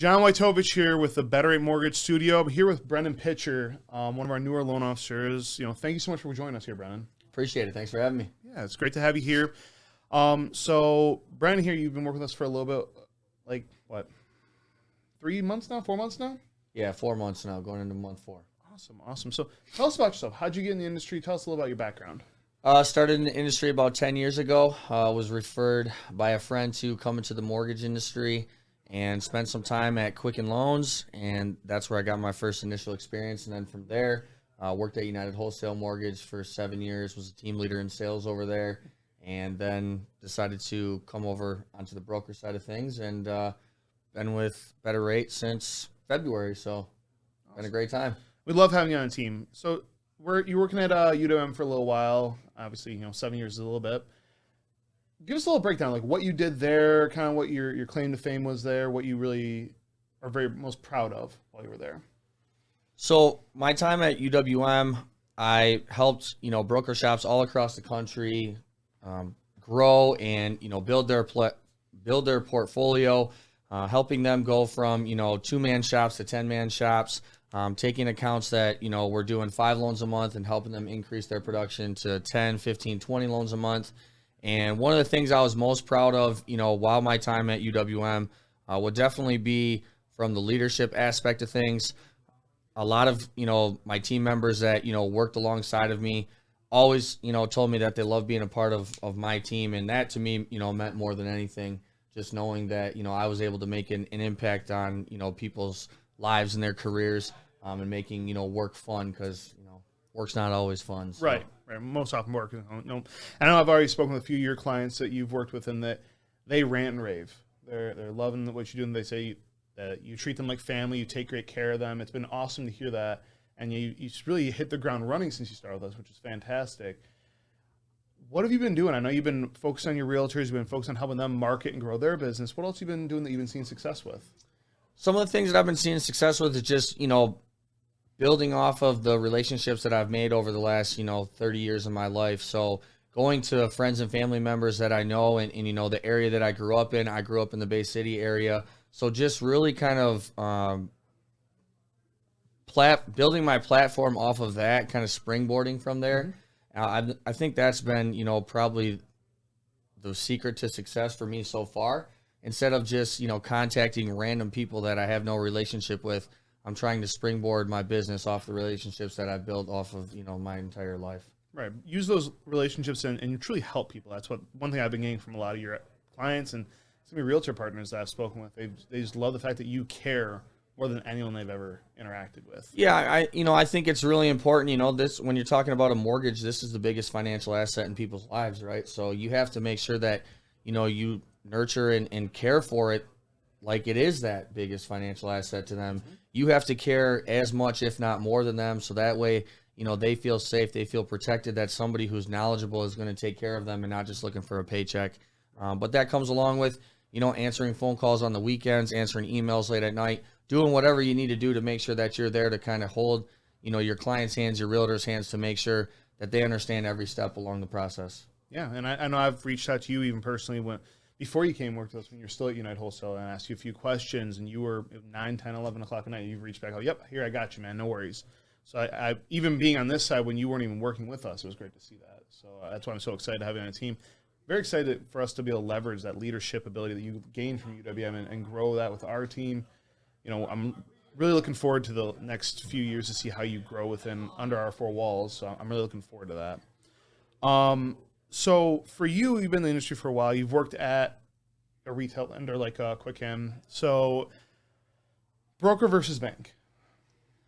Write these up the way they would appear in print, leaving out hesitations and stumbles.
John Wojtowicz here with the Better Rate Mortgage Studio. I'm here with Brennan Pitcher, one of our newer loan officers. Thank you so much for joining us here, Brennan. Appreciate it. Thanks for having me. Yeah, it's great to have you here. So Brennan here, you've been working with us for a little bit, like what, 3 months now, 4 months now? Yeah, 4 months now, going into month 4. Awesome. So tell us about yourself. How'd you get in the industry? Tell us a little about your background. Started in the industry about 10 years ago. Was referred by a friend to come into the mortgage industry and spent some time at Quicken Loans, and that's where I got my first initial experience. And then from there, worked at United Wholesale Mortgage for 7 years, was a team leader in sales over there, and then decided to come over onto the broker side of things, and been with Better Rate since February, so been a great time. We love having you on the team. So you're working at UWM for a little while. Obviously, 7 years is a little bit. Give us a little breakdown, like what you did there, kind of what your claim to fame was there, what you really are most proud of while you were there. So my time at UWM, I helped broker shops all across the country grow and build their portfolio, helping them go from 2-man shops to 10-man shops, taking accounts that were doing 5 loans a month and helping them increase their production to 10, 15, 20 loans a month. And one of the things I was most proud of, while my time at UWM, would definitely be from the leadership aspect of things. A lot of, my team members that, worked alongside of me always, told me that they loved being a part of my team. And that to me, meant more than anything, just knowing that, I was able to make an impact on, people's lives and their careers, and making, work fun, because, work's not always fun. So. Right. Most often work. I know I've already spoken with a few of your clients that you've worked with, and that they rant and rave. They're loving what you do, and they say that you treat them like family. You take great care of them. It's been awesome to hear that, and you really hit the ground running since you started with us, which is fantastic. What have you been doing? I know you've been focused on your realtors. You've been focused on helping them market and grow their business. What else have you been doing that you've been seeing success with? Some of the things that I've been seeing success with is just, building off of the relationships that I've made over the last, 30 years of my life. So going to friends and family members that I know and the area that I grew up in the Bay City area. So just really kind of building my platform off of that, kind of springboarding from there. I think that's been, probably the secret to success for me so far. Instead of just, contacting random people that I have no relationship with, I'm trying to springboard my business off the relationships that I've built off of, my entire life. Right. Use those relationships and truly help people. That's one thing I've been getting from a lot of your clients and some of your realtor partners that I've spoken with. They just love the fact that you care more than anyone they've ever interacted with. Yeah, I think it's really important. This, when you're talking about a mortgage, this is the biggest financial asset in people's lives, right? So you have to make sure that, you nurture and care for it like it is that biggest financial asset to them. You have to care as much, if not more than them. So that way, they feel safe. They feel protected that somebody who's knowledgeable is going to take care of them and not just looking for a paycheck. But that comes along with, answering phone calls on the weekends, answering emails late at night, doing whatever you need to do to make sure that you're there to kind of hold, your clients' hands, your realtors' hands, to make sure that they understand every step along the process. Yeah. And I know I've reached out to you even personally before you came and worked with us, when you're still at United Wholesale, and I asked you a few questions, and you were 9, 10, 11 o'clock at night, you've reached back, yep, here, I got you, man, no worries. So I even being on this side when you weren't even working with us, it was great to see that. So that's why I'm so excited to have you on the team. Very excited for us to be able to leverage that leadership ability that you gained from UWM and grow that with our team. I'm really looking forward to the next few years to see how you grow under our 4 walls. So I'm really looking forward to that. So for you, you've been in the industry for a while. You've worked at a retail lender like Quicken. So broker versus bank.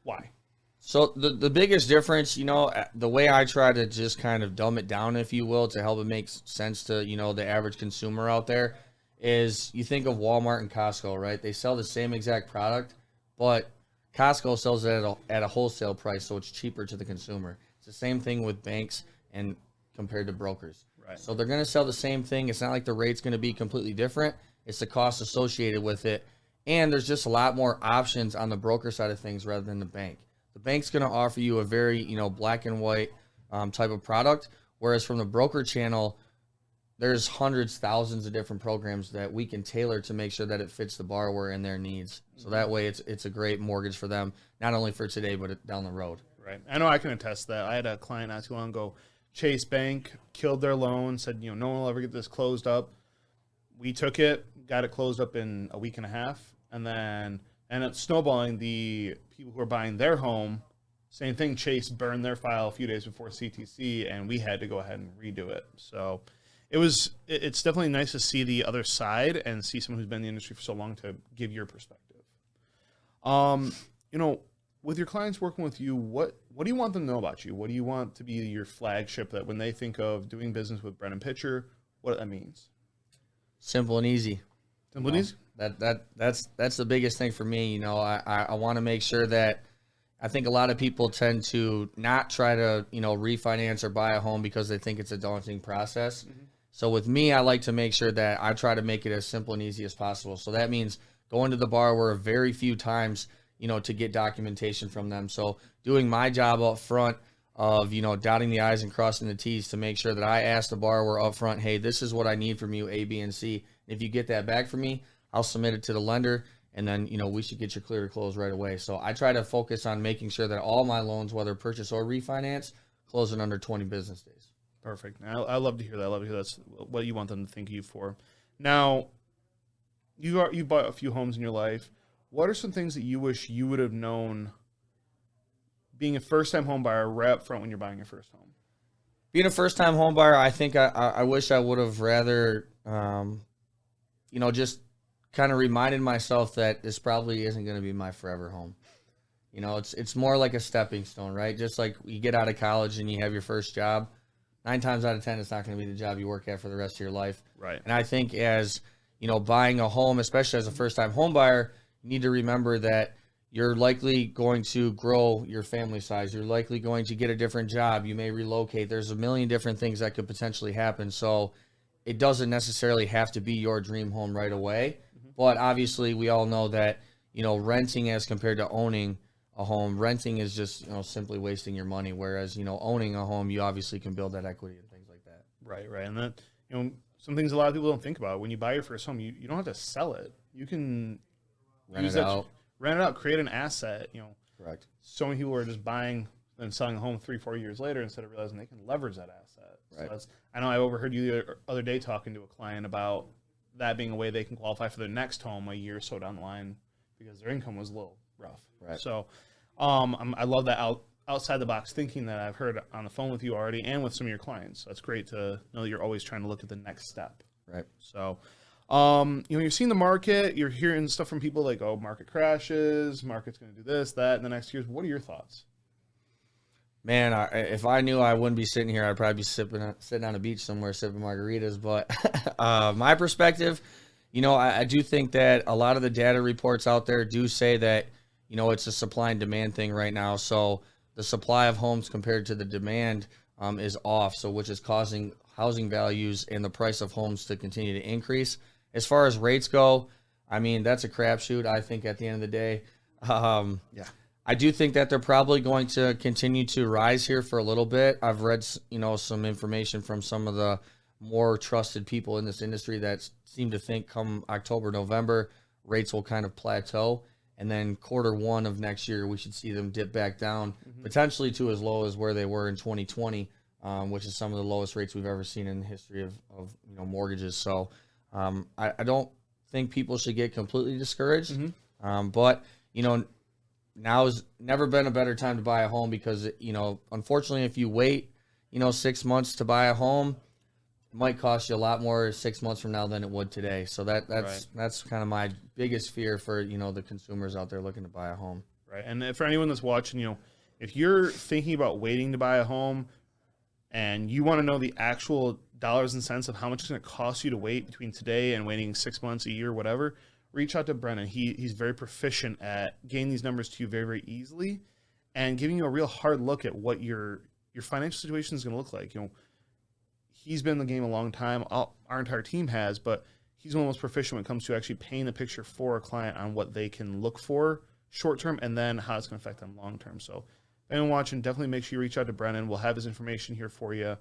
Why? So the biggest difference, the way I try to just kind of dumb it down, if you will, to help it make sense to, the average consumer out there, is you think of Walmart and Costco, right? They sell the same exact product, but Costco sells it at a wholesale price, so it's cheaper to the consumer. It's the same thing with banks and compared to brokers. Right. So they're going to sell the same thing. It's not like the rate's going to be completely different. It's the cost associated with it. And there's just a lot more options on the broker side of things rather than the bank. The bank's going to offer you a very, black and white type of product, whereas from the broker channel, there's hundreds, thousands of different programs that we can tailor to make sure that it fits the borrower and their needs. So that way it's a great mortgage for them, not only for today, but down the road. Right. I know I can attest to that. I had a client not too long ago, Chase Bank killed their loan, said, no one will ever get this closed up. We took it, got it closed up in a week and a half, and then ended up snowballing. The people who were buying their home, same thing, Chase burned their file a few days before CTC, and we had to go ahead and redo it. So it's definitely nice to see the other side and see someone who's been in the industry for so long to give your perspective. With your clients working with you, what do you want them to know about you? What do you want to be your flagship, that when they think of doing business with Brennan Pitcher, what that means? Simple and easy. Simple and easy? That's the biggest thing for me. I want to make sure that, I think a lot of people tend to not try to, refinance or buy a home because they think it's a daunting process. Mm-hmm. So with me, I like to make sure that I try to make it as simple and easy as possible. So that means going to the borrower very few times, to get documentation from them. So doing my job up front of, dotting the I's and crossing the T's to make sure that I ask the borrower up front, hey, this is what I need from you, A, B, and C. If you get that back from me, I'll submit it to the lender, and then, we should get you clear to close right away. So I try to focus on making sure that all my loans, whether purchase or refinance, close in under 20 business days. Perfect. I love to hear that. I love to hear that's what you want them to thank you for. Now, you bought a few homes in your life. What are some things that you wish you would have known being a first-time home buyer right up front when you're buying your first home? Being a first-time home buyer, I think I wish I would have rather, just kind of reminded myself that this probably isn't going to be my forever home. It's more like a stepping stone, right? Just like you get out of college and you have your first job, 9 times out of 10, it's not going to be the job you work at for the rest of your life. Right. And I think as, buying a home, especially as a first-time home buyer, you need to remember that you're likely going to grow your family size. You're likely going to get a different job. You may relocate. There's a million different things that could potentially happen. So it doesn't necessarily have to be your dream home right away. Mm-hmm. But obviously we all know that, renting as compared to owning a home, renting is just, simply wasting your money. Whereas, owning a home, you obviously can build that equity and things like that. Right. And that, some things a lot of people don't think about. When you buy your first home, you don't have to sell it. You can rent it out, create an asset. Correct. So many people are just buying and selling a home 3-4 years later instead of realizing they can leverage that asset. Right. So I know I overheard you the other day talking to a client about that being a way they can qualify for their next home a year or so down the line because their income was a little rough. Right. So I love that outside the box thinking that I've heard on the phone with you already and with some of your clients. So it's great to know that you're always trying to look at the next step. Right. So you're seeing the market, you're hearing stuff from people like, market crashes, market's going to do this, that in the next years. What are your thoughts? Man, if I knew, I wouldn't be sitting here. I'd probably be sitting on a beach somewhere sipping margaritas. But my perspective, I do think that a lot of the data reports out there do say that, it's a supply and demand thing right now. So the supply of homes compared to the demand is off, so which is causing housing values and the price of homes to continue to increase. As far as rates go, I mean, that's a crapshoot, I think, at the end of the day. Yeah. I do think that they're probably going to continue to rise here for a little bit. I've read, some information from some of the more trusted people in this industry that seem to think come October, November, rates will kind of plateau. And then Q1 of next year, we should see them dip back down, potentially to as low as where they were in 2020, which is some of the lowest rates we've ever seen in the history of mortgages. So I don't think people should get completely discouraged. Mm-hmm. But, now has never been a better time to buy a home because, unfortunately, if you wait, 6 months to buy a home, it might cost you a lot more 6 months from now than it would today. So that's kind of my biggest fear for, the consumers out there looking to buy a home. Right. And for anyone that's watching, if you're thinking about waiting to buy a home and you want to know the actual dollars and cents of how much it's going to cost you to wait between today and waiting 6 months, a year, whatever, reach out to Brennan. He's very proficient at getting these numbers to you very, very easily and giving you a real hard look at what your financial situation is going to look like. He's been in the game a long time. Our entire team has, but he's one of the most proficient when it comes to actually painting the picture for a client on what they can look for short term and then how it's going to affect them long term. So if anyone watching, definitely make sure you reach out to Brennan. We'll have his information here for you.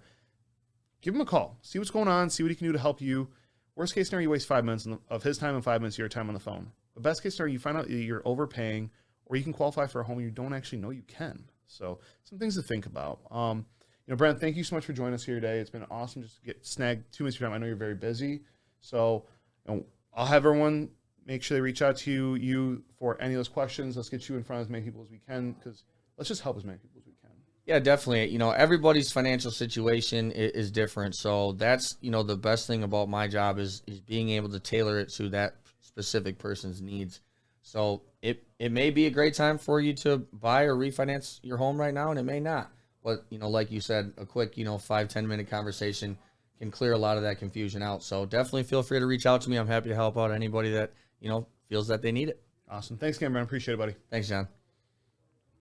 give him a call. See what's going on. See what he can do to help you. Worst case scenario, you waste 5 minutes of his time and 5 minutes of your time on the phone. But best case scenario, you find out that you're overpaying, or you can qualify for a home you don't actually know you can. So some things to think about. Brent, thank you so much for joining us here today. It's been awesome just to get snagged 2 minutes of your time. I know you're very busy. So I'll have everyone make sure they reach out to you for any of those questions. Let's get you in front of as many people as we can, because let's just help as many people as we can. Yeah, definitely. Everybody's financial situation is different. So that's, the best thing about my job is being able to tailor it to that specific person's needs. So it may be a great time for you to buy or refinance your home right now, and it may not. But, like you said, a quick, 5-10 minute conversation can clear a lot of that confusion out. So definitely feel free to reach out to me. I'm happy to help out anybody that, feels that they need it. Awesome. Thanks again, Brennan. Appreciate it, buddy. Thanks, John.